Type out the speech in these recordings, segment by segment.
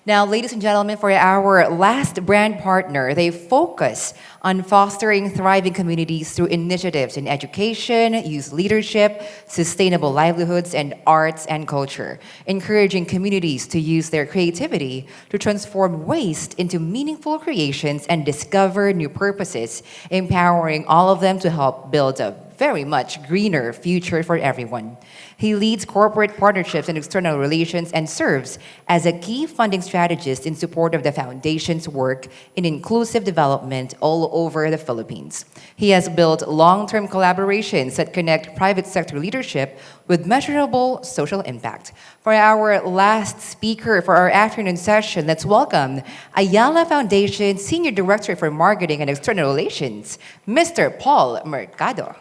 Now, ladies and gentlemen, for our last brand partner, they focus on fostering thriving communities through initiatives in education, youth leadership, sustainable livelihoods, and arts and culture, encouraging communities to use their creativity to transform waste into meaningful creations and discover new purposes, empowering all of them to help build a very much greener future for everyone. He leads corporate partnerships and external relations and serves as a key funding strategist in support of the foundation's work in inclusive development all over the Philippines. He has built long-term collaborations that connect private sector leadership with measurable social impact. For our last speaker for our afternoon session, let's welcome Ayala Foundation Senior Director for Marketing and External Relations, Mr. Paul Mercado.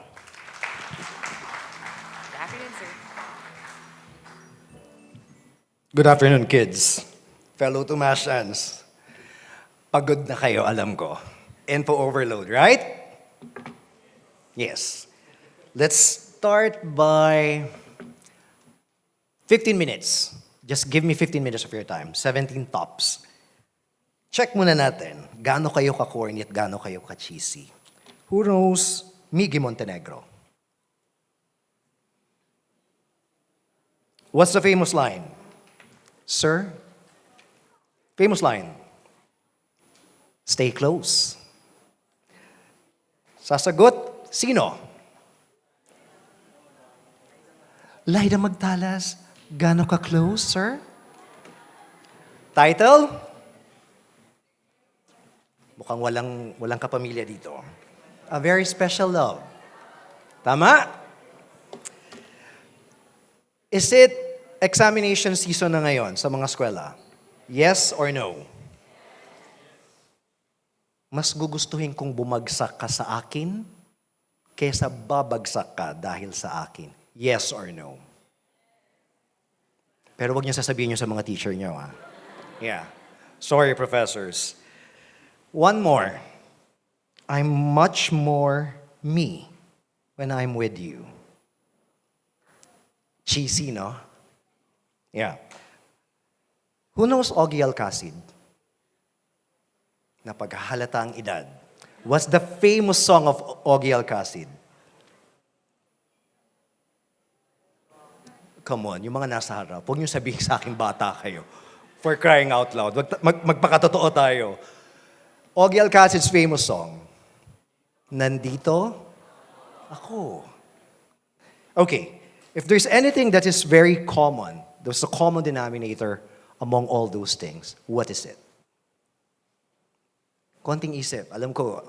Good afternoon, kids. Fellow Tomasians. Pagod na kayo, alam ko. Info overload, right? Yes. Let's start by 15 minutes. Just give me 15 minutes of your time. 17 tops. Check muna natin, gaano kayo ka-corny at gaano kayo ka-cheesy. Who knows Miggy Montenegro? What's the famous line? Sir, famous line, stay close. Sasagot, sino? Laida Magtalas, gaano ka close, sir? Title? Mukhang walang kapamilya dito. A Very Special Love. Tama? Is it examination season na ngayon sa mga eskwela? Yes or no? Mas gugustuhin kong bumagsak ka sa akin kaysa babagsak ka dahil sa akin. Yes or no? Pero wag niyo sasabihin niyo sa mga teacher niyo, ha? Yeah. Sorry, professors. One more. I'm much more me when I'm with you. Cheesy, no? Yeah. Who knows Ogie Alcacid? Napaghahalata ang edad. What's the famous song of Ogie Alcacid? Come on, yung mga nasa harap, huwag niyo sabihin sa akin bata kayo. For crying out loud. Magpakatotoo tayo. Ogie Alcacid's famous song, Nandito Ako. Okay, if there's anything that is very common, there's a common denominator among all those things. What is it? Konting isip. Alam ko,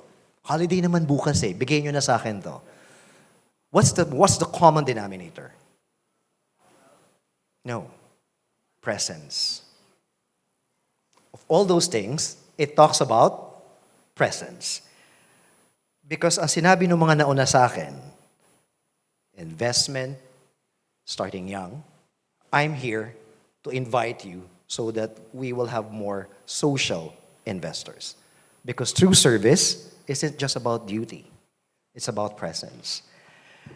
holiday naman bukas eh. Bigay nyo na sa akin to. What's the common denominator? No. Presence. Of all those things, it talks about presence. Because ang sinabi ng mga nauna sa akin, investment, starting young, I'm here to invite you so that we will have more social investors. Because true service isn't just about duty. It's about presence.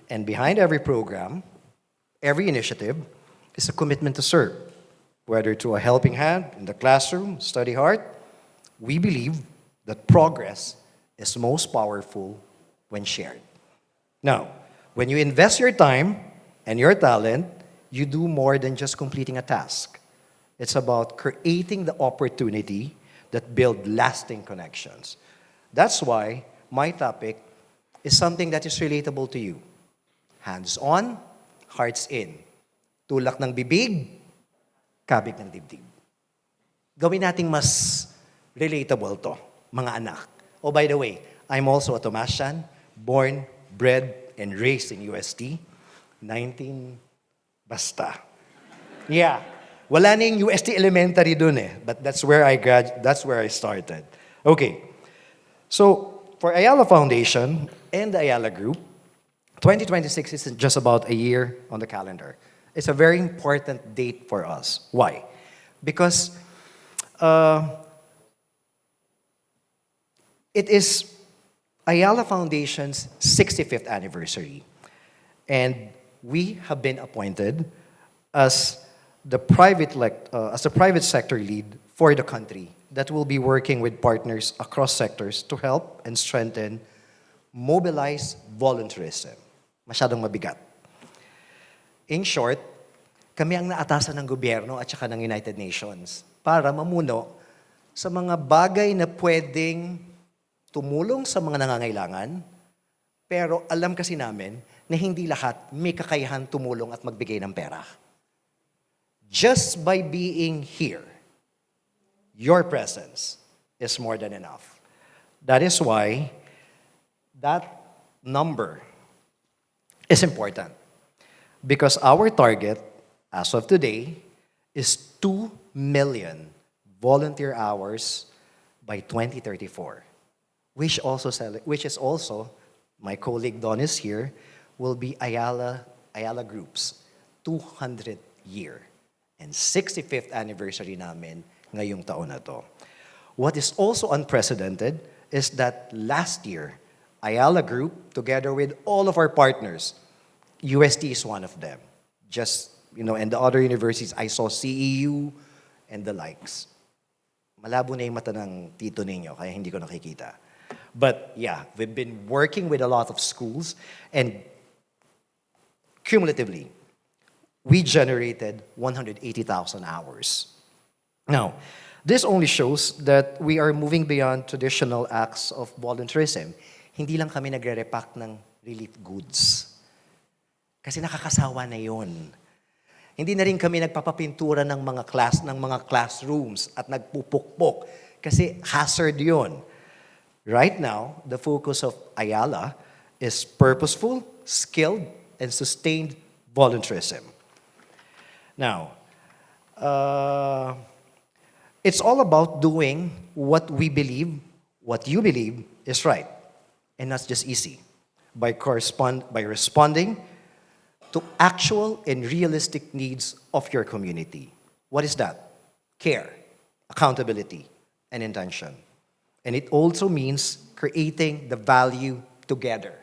And behind every program, every initiative, is a commitment to serve. Whether through a helping hand in the classroom, study hard, we believe that progress is most powerful when shared. Now, when you invest your time and your talent, you do more than just completing a task. It's about creating the opportunity that build lasting connections. That's why my topic is something that is relatable to you. Hands-on, hearts in. Tulak ng bibig, kabig ng dibdib. Gawin nating mas relatable to, mga anak. Oh, by the way, I'm also a Tomasian, born, bred, and raised in UST. 19 Basta. Yeah. Wala na yung UST Elementary dun eh. But that's where I started. Okay. So, for Ayala Foundation and the Ayala Group, 2026 isn't just about a year on the calendar. It's a very important date for us. Why? Because it is Ayala Foundation's 65th anniversary. And we have been appointed as as a private sector lead for the country that will be working with partners across sectors to help and strengthen mobilize volunteerism. Masyadong mabigat. In short, kami ang naatasan ng gobyerno at saka ng United Nations para mamuno sa mga bagay na pwedeng tumulong sa mga nangangailangan, pero alam kasi namin na hindi lahat may kakayahan tumulong at magbigay ng pera. Just by being here, your presence is more than enough. That is why that number is important. Because our target, as of today, is 2 million volunteer hours by 2034, which is also, my colleague Don is here, will be Ayala Group's 200th year and 65th anniversary namin ngayong taon na to. What is also unprecedented is that last year, Ayala Group, together with all of our partners, UST is one of them. And the other universities, I saw CEU and the likes. Malabo na yung mata ng tito ninyo, kaya hindi ko nakikita. But yeah, we've been working with a lot of schools, and cumulatively, we generated 180,000 hours. Now, this only shows that we are moving beyond traditional acts of volunteerism. Hindi lang kami nagre-repack ng relief goods. Kasi nakakasawa na yun. Hindi na rin kami nagpapapintura ng mga classrooms at nagpupukpok kasi hazard yun. Right now, the focus of Ayala is purposeful, skilled, and sustained volunteerism. Now, it's all about doing what you believe is right. And that's just easy. By responding to actual and realistic needs of your community. What is that? Care, accountability, and intention. And it also means creating the value together.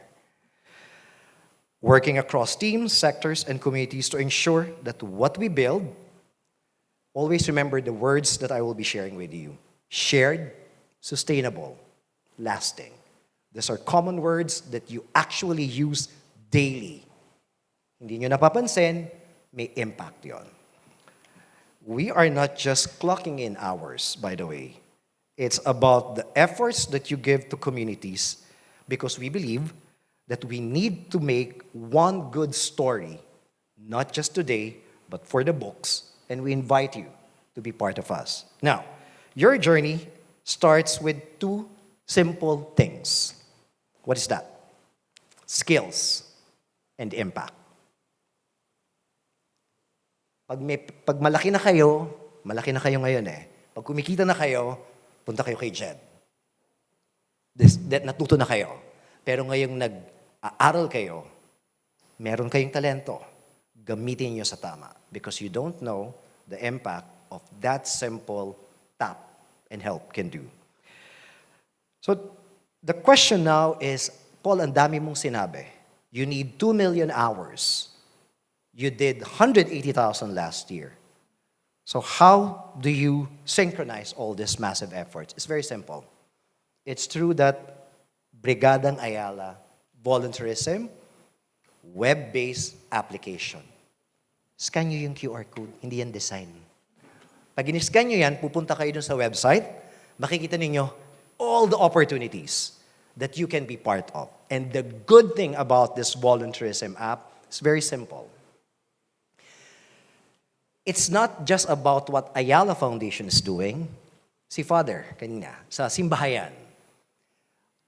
Working across teams, sectors, and communities to ensure that what we build, always remember the words that I will be sharing with you. Shared, sustainable, lasting. These are common words that you actually use daily. Hindi nyo napapansin, may impact yon. We are not just clocking in hours, by the way. It's about the efforts that you give to communities because we believe that we need to make one good story, not just today, but for the books, and we invite you to be part of us. Now, your journey starts with 2 simple things. What is that? Skills and impact. Pag malaki na kayo ngayon eh. Pag kumikita na kayo, punta kayo kay Jed. Natuto na kayo. Pero ngayong nag-aaral kayo, meron kayong talento. Gamitin nyo sa tama. Because you don't know the impact of that simple tap and help can do. So, the question now is, Paul, ang dami mong sinabi. You need 2 million hours. You did 180,000 last year. So how do you synchronize all these massive efforts? It's very simple. It's through that Brigadang Ayala volunteerism web-based application. Scan nyo yung QR code, hindi yan design. Pag in-scan nyo yan, pupunta kayo dun sa website, makikita ninyo all the opportunities that you can be part of. And the good thing about this volunteerism app is very simple. It's not just about what Ayala Foundation is doing. Si Father, kanina, sa Simbahayan.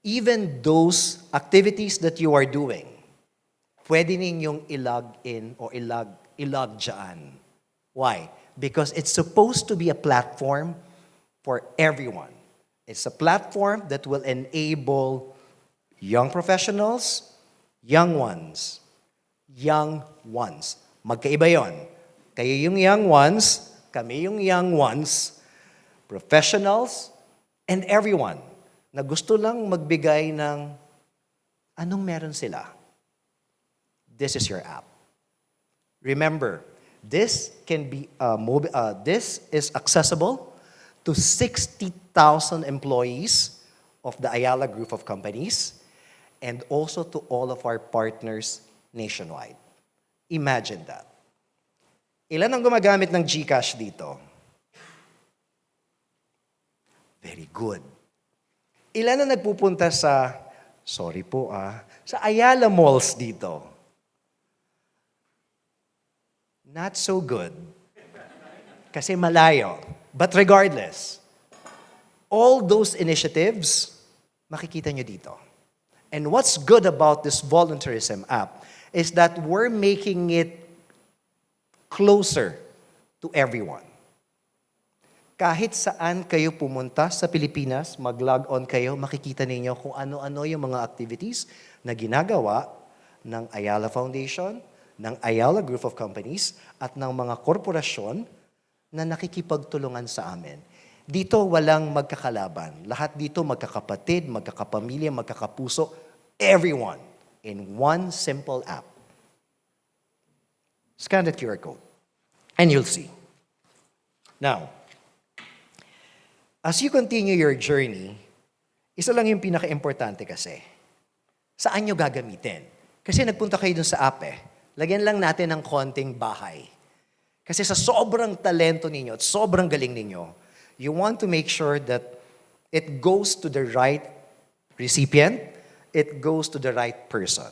Even those activities that you are doing, pwede ninyong ilog in o ilog dyan. Why? Because it's supposed to be a platform for everyone. It's a platform that will enable young professionals, young ones. Magkaiba yon. Kayo yung young ones, kami yung young ones, professionals, and everyone na gusto lang magbigay ng anong meron sila. This is your app. Remember, This can be this is accessible to 60,000 employees of the Ayala Group of Companies and also to all of our partners nationwide. Imagine that. Ilan ang gumagamit ng GCash dito? Very good. Ilan ang nagpupunta sa, sorry po sa Ayala Malls dito? Not so good. Kasi malayo. But regardless, all those initiatives, makikita nyo dito. And what's good about this volunteerism app is that we're making it closer to everyone. Kahit saan kayo pumunta sa Pilipinas, mag-log on kayo, makikita ninyo kung ano-ano yung mga activities na ginagawa ng Ayala Foundation, ng Ayala Group of Companies, at ng mga korporasyon na nakikipagtulungan sa amin. Dito walang magkakalaban. Lahat dito magkakapatid, magkakapamilya, magkakapuso, everyone in one simple app. Scan the QR code and you'll see. Now, as you continue your journey, isa lang yung pinaka-importante kasi. Saan nyo gagamitin? Kasi nagpunta kayo dun sa app Lagyan lang natin ng konting bahay. Kasi sa sobrang talento ninyo at sobrang galing ninyo, you want to make sure that it goes to the right recipient, it goes to the right person.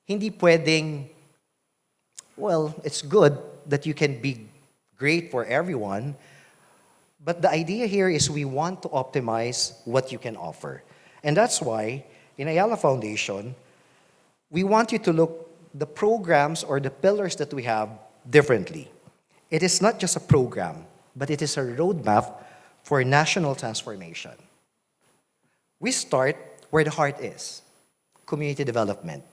Hindi pwedeng, well, it's good that you can be great for everyone, but the idea here is we want to optimize what you can offer. And that's why, in Ayala Foundation, we want you to look the programs or the pillars that we have differently. It is not just a program, but it is a roadmap for national transformation. We start where the heart is, community development.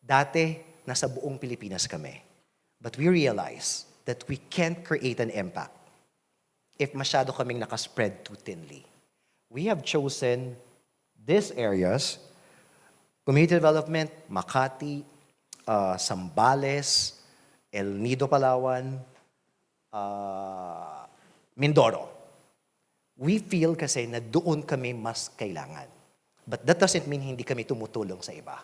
Dati, nasa buong Pilipinas kami. But we realize that we can't create an impact if masyado kaming nakaspread too thinly. We have chosen these areas, community development, Makati, Zambales, El Nido, Palawan, Mindoro. We feel kasi na doon kami mas kailangan. But that doesn't mean hindi kami tumutulong sa iba.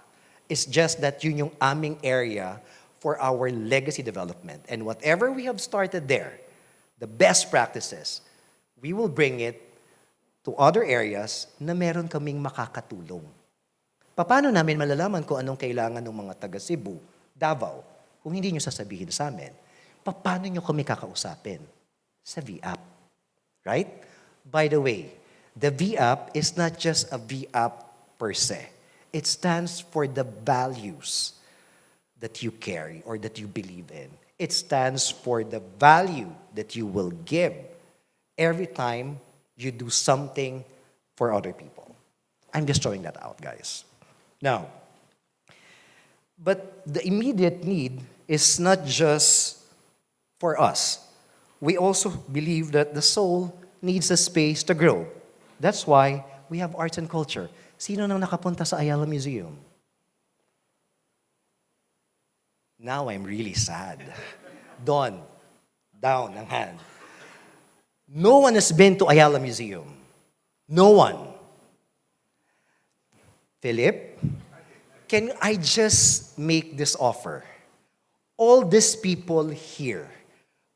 It's just that yun yung aming area for our legacy development. And whatever we have started there, the best practices, we will bring it to other areas na meron kaming makakatulong. Paano namin malalaman kung anong kailangan ng mga taga Cebu, Davao, kung hindi nyo sasabihin sa amin? Paano nyo kami kakausapin? Sa V-App. Right? By the way, the V-App is not just a V-App per se. It stands for the values that you carry or that you believe in. It stands for the value that you will give every time you do something for other people. I'm just throwing that out, guys. Now, but the immediate need is not just for us. We also believe that the soul needs a space to grow. That's why we have arts and culture. Sino nang nakapunta sa Ayala Museum? Now I'm really sad. Don, down ang hand. No one has been to Ayala Museum. No one. Philip, can I just make this offer? All these people here,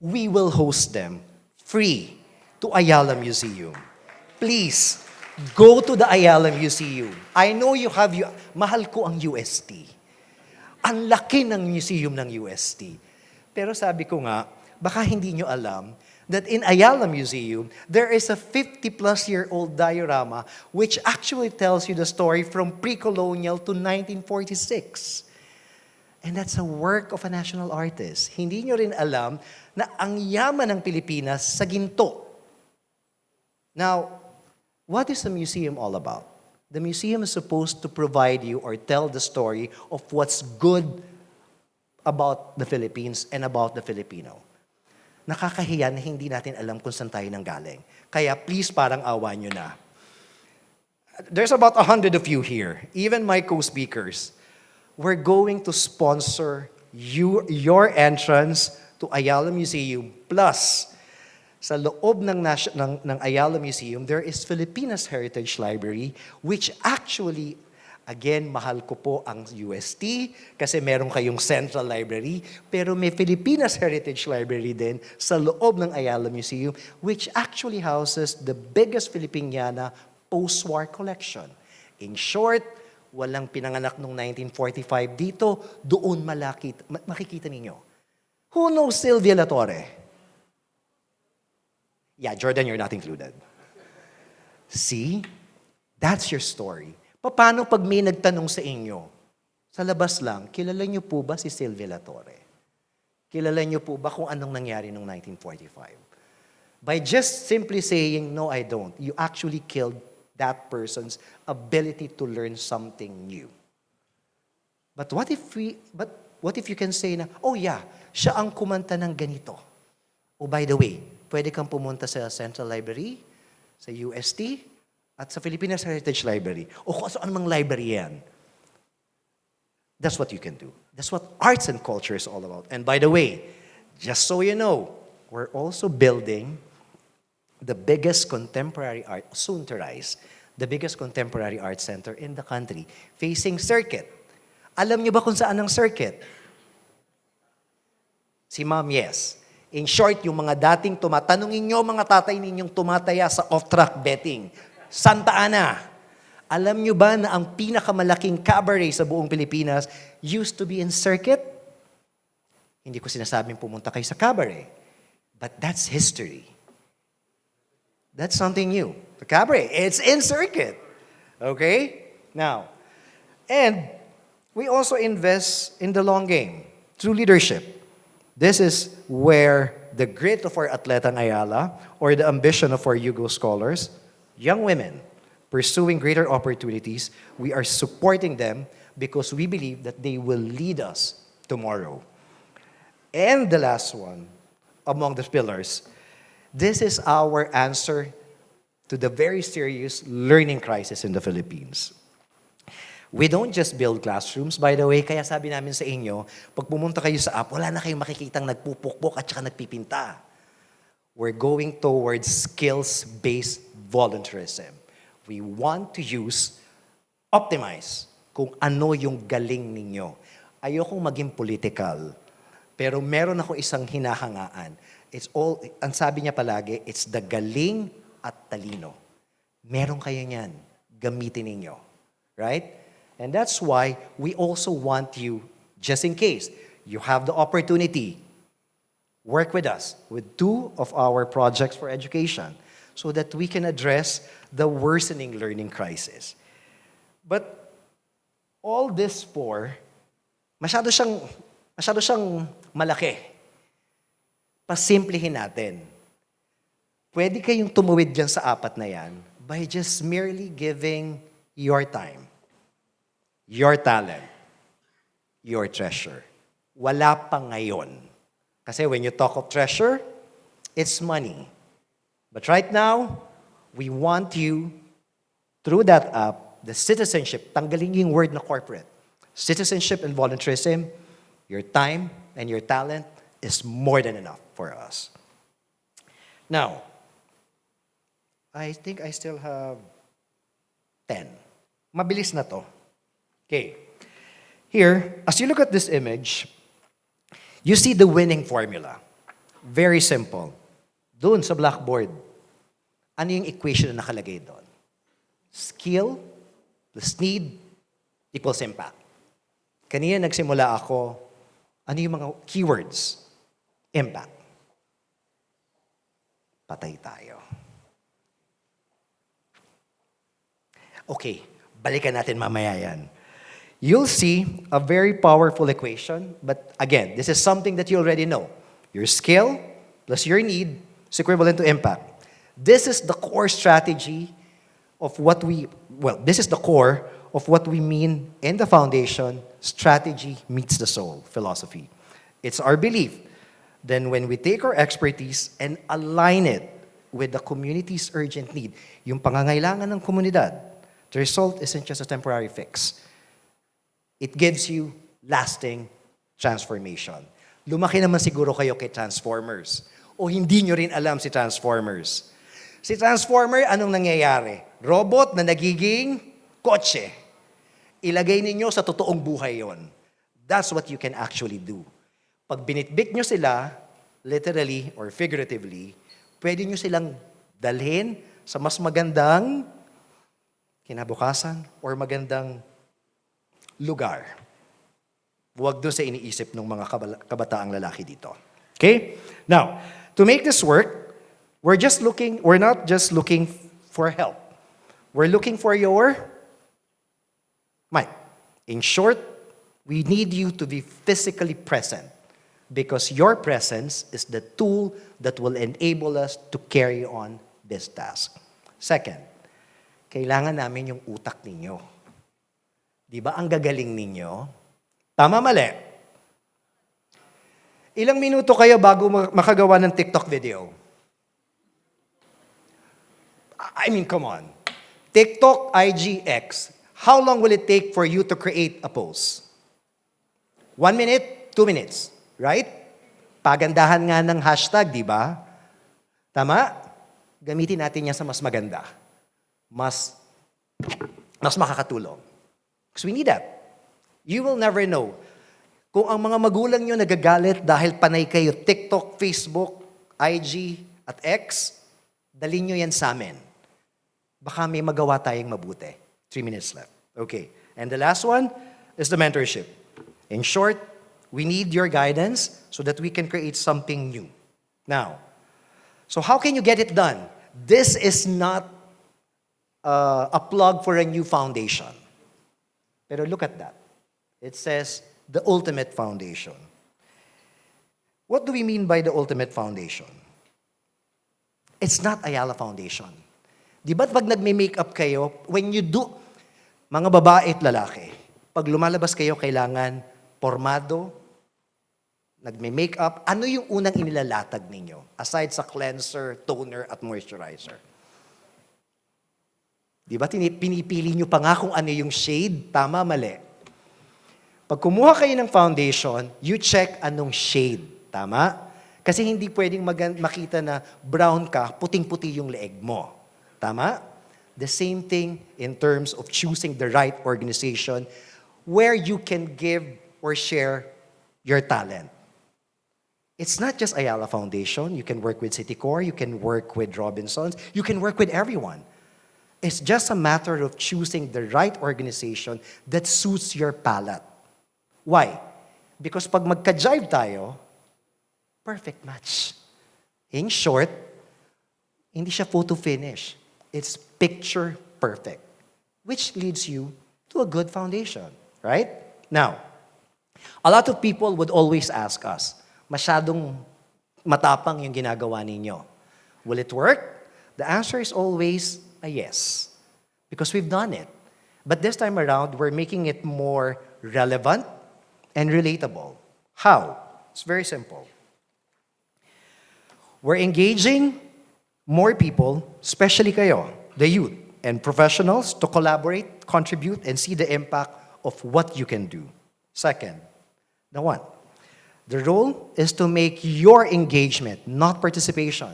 we will host them free to Ayala Museum. Please, go to the Ayala Museum. I know you have, mahal ko ang UST. Ang laki ng museum ng UST. Pero sabi ko nga, baka hindi nyo alam that in Ayala Museum, there is a 50-plus-year-old diorama which actually tells you the story from pre-colonial to 1946. And that's a work of a national artist. Hindi nyo rin alam na ang yaman ng Pilipinas sa ginto. Now, what is the museum all about? The museum is supposed to provide you or tell the story of what's good about the Philippines and about the Filipino. Nakakahiya na hindi natin alam kung saan tayo nanggaling. Kaya please, parang awa nyo na. There's about 100 of you here, even my co-speakers. We're going to sponsor your entrance to Ayala Museum plus sa loob ng Ayala Museum, there is Filipinas Heritage Library, which actually, again, mahal ko po ang UST kasi meron kayong central library, pero may Filipinas Heritage Library din sa loob ng Ayala Museum, which actually houses the biggest Filipiniana post-war collection. In short, walang pinanganak noong 1945 dito, doon makikita ninyo. Who knows Sylvia La Torre? Yeah, Jordan, you're not included. See? That's your story. Paano pag may nagtanong sa inyo, sa labas lang, kilala niyo po ba si Sylvia La Torre? Kilala niyo po ba kung anong nangyari noong 1945? By just simply saying, no, I don't, you actually killed that person's ability to learn something new. But what if you can say na, oh yeah, siya ang kumanta ng ganito. Oh, by the way, pwede kang pumunta sa Central Library, sa UST, at sa Filipinas Heritage Library. O kung ano mang library yan. That's what you can do. That's what arts and culture is all about. And by the way, just so you know, we're also building the biggest contemporary art, soon to rise, the biggest contemporary art center in the country, facing Circuit. Alam niyo ba kung saan ang Circuit? Si Ma'am, yes. In short, yung mga dating tanungin nyo mga tatay ninyong tumataya sa off-track betting. Santa Ana. Alam nyo ba na ang pinakamalaking cabaret sa buong Pilipinas used to be in Circuit? Hindi ko sinasabing pumunta kayo sa cabaret. But that's history. That's something new. The cabaret, it's in Circuit. Okay? Now, and we also invest in the long game through leadership. This is where the grit of our Atletang Ayala or the ambition of our Yugo scholars, young women pursuing greater opportunities, we are supporting them because we believe that they will lead us tomorrow. And the last one, among the pillars, this is our answer to the very serious learning crisis in the Philippines. We don't just build classrooms, by the way, kaya sabi namin sa inyo, pag pumunta kayo sa app, wala na kayong makikitang nagpupukpok at saka nagpipinta. We're going towards skills-based volunteerism. We want to optimize kung ano yung galing ninyo. Ayokong maging political, pero meron ako isang hinahangaan. Ang sabi niya palagi, it's the galing at talino. Meron kayo niyan, gamitin ninyo. Right? And that's why we also want you, just in case you have the opportunity, work with us with 2 of our projects for education so that we can address the worsening learning crisis. But all this masyado siyang malaki. Pasimplihin natin. Pwede kayong tumuwid dyan sa 4 na yan by just merely giving your time. Your talent, your treasure. Wala pa ngayon. Kasi when you talk of treasure, it's money. But right now, we want you, through that app, the citizenship, tanggalin yung word na corporate. Citizenship and volunteerism, your time and your talent is more than enough for us. Now, I think I still have 10. Mabilis na to. Okay. Here, as you look at this image, you see the winning formula. Very simple. Doon sa blackboard, ano yung equation na nakalagay doon? Skill plus need equals impact. Kanina nagsimula ako, ano yung mga keywords? Impact. Patay tayo. Okay, balikan natin mamaya yan. You'll see a very powerful equation, but again, this is something that you already know. Your skill plus your need is equivalent to impact. This is the core strategy of this is the core of what we mean in the foundation, strategy meets the soul philosophy. It's our belief. Then when we take our expertise and align it with the community's urgent need, yung pangangailangan ng komunidad, the result isn't just a temporary fix. It gives you lasting transformation. Lumaki naman siguro kayo kay Transformers. O hindi nyo rin alam si Transformers. Si Transformer, anong nangyayari? Robot na nagiging kotse. Ilagay ninyo sa totoong buhay yon. That's what you can actually do. Pag binitbit nyo sila, literally or figuratively, pwede nyo silang dalhin sa mas magandang kinabukasan or magandang lugar. Huwag doon sa iniisip ng mga kabataang lalaki dito. Okay? Now, to make this work, we're not just looking for help. We're looking for your mic. In short, we need you to be physically present because your presence is the tool that will enable us to carry on this task. Second, kailangan namin yung utak ninyo. Di ba ang gagaling ninyo? Tama, mali. Ilang minuto kayo bago makagawa ng TikTok video? I mean, come on. TikTok, IG, X. How long will it take for you to create a post? 1 minute, 2 minutes, right? Pagandahan nga ng hashtag, di ba? Tama? Gamitin natin yan sa mas maganda. Mas makakatulong. Because we need that. You will never know. Kung ang mga magulang nyo nagagalit dahil panay kayo TikTok, Facebook, IG, at X, dalhin nyo yan sa amin. Baka may magawa tayong mabuti. 3 minutes left. Okay. And the last one is the mentorship. In short, we need your guidance so that we can create something new. Now, so how can you get it done? This is not a plug for a new foundation. Pero look at that. It says, the ultimate foundation. What do we mean by the ultimate foundation? It's not Ayala Foundation. Di ba't pag nagme-makeup kayo, when you do, mga babae at lalaki, pag lumalabas kayo, kailangan pormado, nagme-makeup, ano yung unang inilalatag ninyo? Aside sa cleanser, toner, at moisturizer. Di ba pinipili nyo pa nga kung ano yung shade? Tama, mali. Pag kumuha kayo ng foundation, you check anong shade. Tama? Kasi hindi pwedeng makita na brown ka, puting-puti yung leeg mo. Tama? The same thing in terms of choosing the right organization where you can give or share your talent. It's not just Ayala Foundation. You can work with Citicorp. You can work with Robinsons. You can work with everyone. It's just a matter of choosing the right organization that suits your palate. Why? Because pag magka-jive tayo, perfect match. In short, hindi siya photo finish. It's picture perfect, which leads you to a good foundation, right? Now, a lot of people would always ask us, masyadong matapang yung ginagawa ninyo. Will it work? The answer is always a yes, because we've done it. But this time around, we're making it more relevant and relatable. How? It's very simple. We're engaging more people, especially kayo, the youth and professionals, to collaborate, contribute, and see the impact of what you can do. Second, the role is to make your engagement, not participation.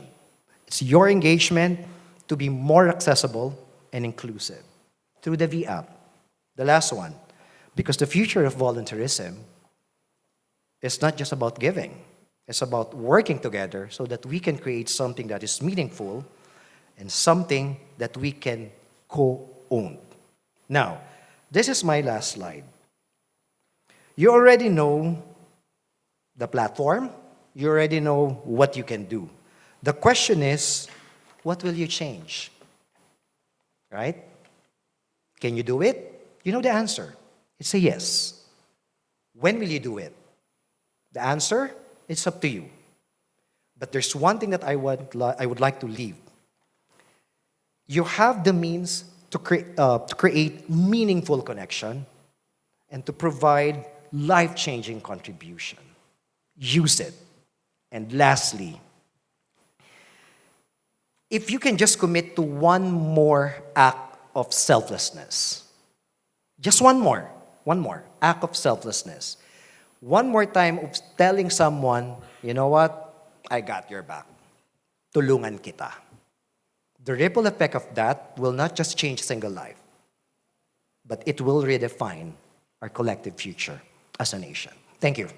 It's your engagement to be more accessible and inclusive through the V app. The last one, because the future of volunteerism is not just about giving. It's about working together so that we can create something that is meaningful and something that we can co-own. Now, this is my last slide. You already know the platform. You already know what you can do. The question is, what will you change? Right? Can you do it? You know the answer. It's a yes. When will you do it? The answer, it's up to you. But there's one thing that I would like to leave. You have the means to create meaningful connection and to provide life-changing contribution. Use it. And lastly, if you can just commit to one more act of selflessness, just one more act of selflessness, one more time of telling someone, you know what? I got your back. Tulungan kita. The ripple effect of that will not just change a single life, but it will redefine our collective future as a nation. Thank you.